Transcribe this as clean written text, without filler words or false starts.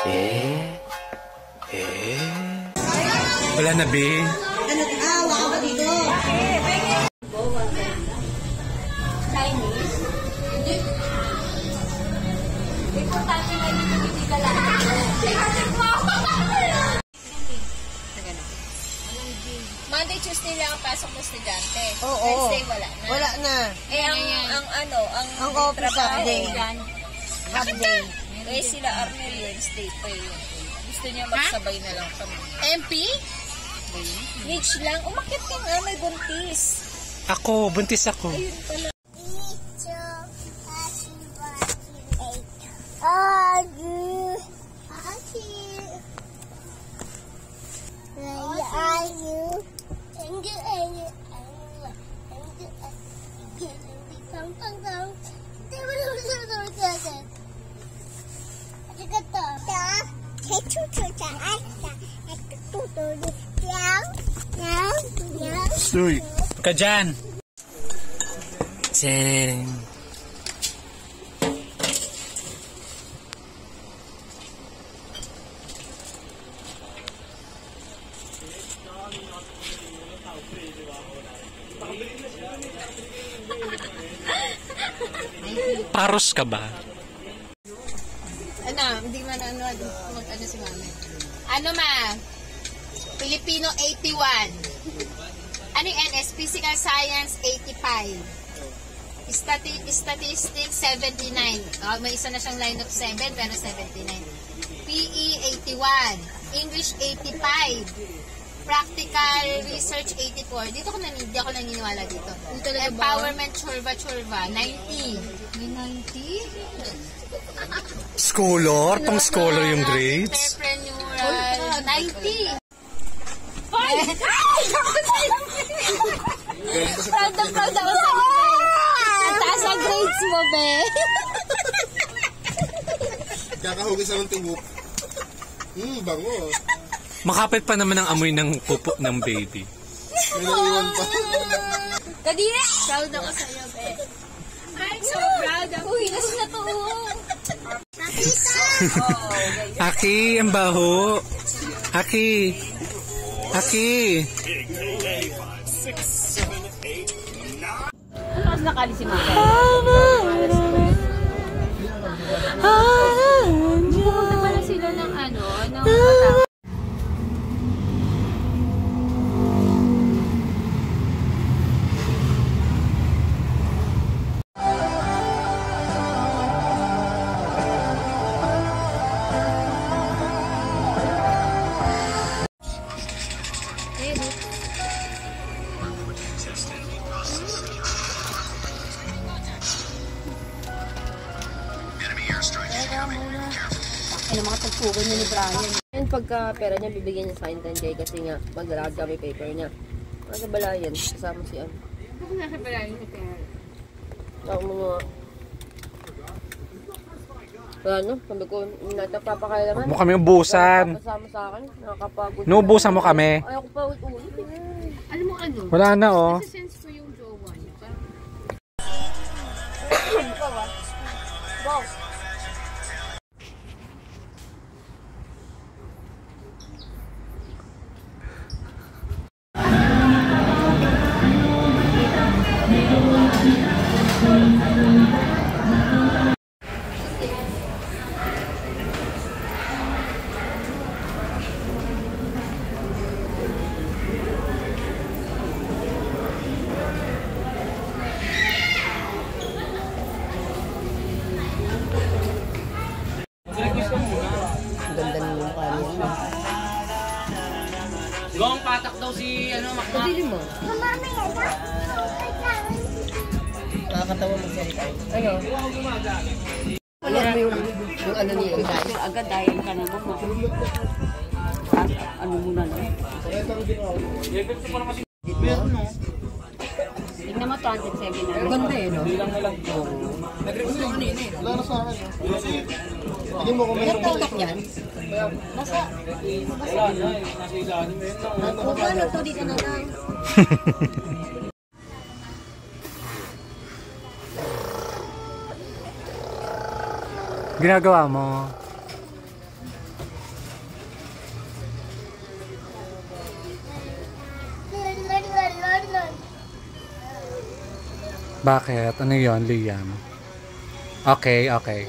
Wala na, be. Wala ka ba dito? Chinese? Importante na dito, hindi ka lang. Monday, Tuesday lang ang pasok ng estudyante. Wednesday wala na. Wala na. Ang office half-day. Half-day. Eh sila Arnel Wednesday pa yun. Gusto niya magsabay na lang kami. MP? Age lang. Umakit ka nga, may buntis. Ako, buntis ako. Ayun pala. Uy, ka dyan. Tseng. Paros ka ba? Hindi man mag-ano si mama. Ano ma? Filipino 81. Ano yung NS? Physical Science 85. Statistics 79. May isa na siyang line of 7 pero 79. PE 81. English 85. Practical Research 84. Dito hindi ako naniniwala dito. Empowerment Churva 90. May 90? Scholar? Pang scholar yung grades? Entrepreneurial 90. Proud ako sa ang taas ang grades mo, be. Kakahugis ng tubok. Bango. Makapit pa naman ang amoy ng pupo ng baby. May naiwan pa. Kadira! Proud ako sa'yo, be. I'm so proud ako. Uy, nasa na to. Aki, ang baho. Aki. Aki. Ano kasi nakali si Mama? Pupunta pala sila ng ng ng mga tagpugan niya ni Brian. Yan pagka pera niya, bibigyan niya sa akin 10K kasi nga mag-lag kami paper niya. Nasa balayan, kasama si Ann. Bakit nasa balayan si pera? Ako mga... Ano? Sabi ko, natapapakailaman. Mo kami ubusan. Kasama sa akin, nakakapagod. Nuubusan mo kami. Ayaw ko pa ulit. Alam mo ano? Wala na, oh. Kasi sense ko yung jowa niya. Wow! Ganda ng mukha niya. Gawang patak daw si Makmak. Pabili mo. Nakakatawa mo siya. Ano? Ano mo yung ano niya? Agad dahil ka naman mo. Ano muna na? Meron no? Tignan mo 207 na. Ganda eh no? Hindi lang nalang po. Nag-request ko kanina eh. Wala na sa akin. Tingin mo kung Meron TikTok yan? Basta. Wala na eh. Nasa ilalim eh. Kung ano to dito na lang. Ginagawa mo? Bakit? Ano yon, Liam? Okay, okay.